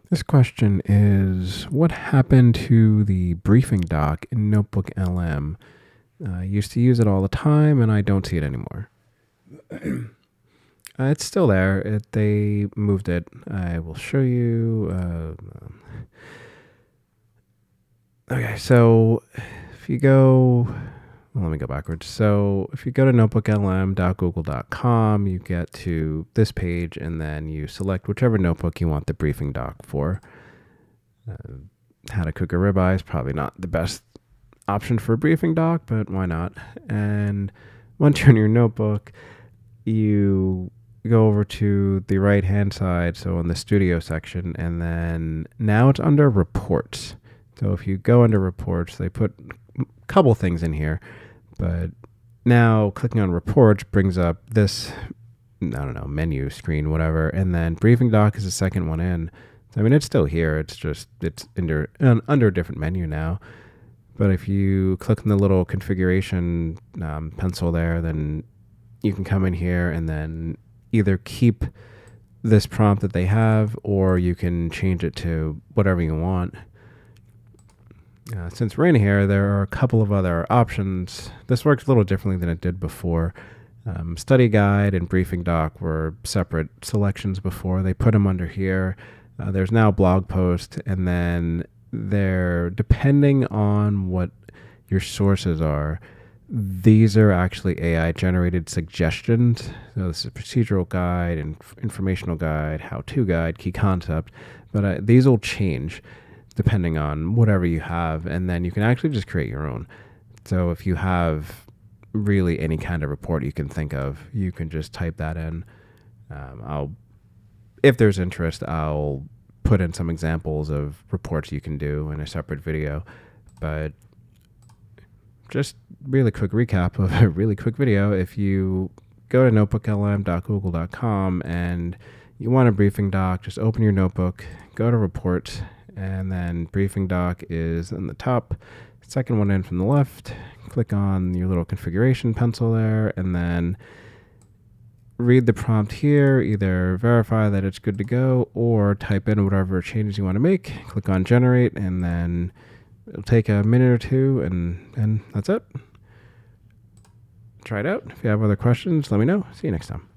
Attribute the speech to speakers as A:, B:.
A: This question is, what happened to the briefing doc in NotebookLM? I used to use it all the time, and I don't see it anymore. It's still there. They moved it. I will show you. Okay, so if you go... Well, let me go backwards. So if you go to notebooklm.google.com, you get to this page, and then you select whichever notebook you want the briefing doc for. How to cook a ribeye is probably not the best option for a briefing doc, but why not? And once you're in your notebook, you go over to the right hand side, so in the studio section, and then now it's under reports. So if you go under reports, they put a couple things in here, but now clicking on reports brings up this, I don't know, menu screen, whatever, and then briefing doc is the second one in. I mean, it's still here. It's just, it's under a different menu now. But if you click on the little configuration pencil there, then you can come in here and then either keep this prompt that they have, or you can change it to whatever you want. Since we're in here, there are a couple of other options. This works a little differently than it did before. Study guide and briefing doc were separate selections before. They put them under here. There's now blog post, and then they're, depending on what your sources are, these are actually AI generated suggestions. So this is a procedural guide, and informational guide, how-to guide, key concept, but these will change depending on whatever you have, and then you can actually just create your own. So if you have really any kind of report you can think of, you can just type that in. If there's interest, I'll put in some examples of reports you can do in a separate video, but just really quick recap of a really quick video. If you go to notebooklm.google.com and you want a briefing doc, just open your notebook, go to reports, and then briefing doc is in the top, second one in from the left. Click on your little configuration pencil there, and then read the prompt here, either verify that it's good to go or type in whatever changes you want to make. Click on generate, and then it'll take a minute or two, and that's it. Try it out. If you have other questions, let me know. See you next time.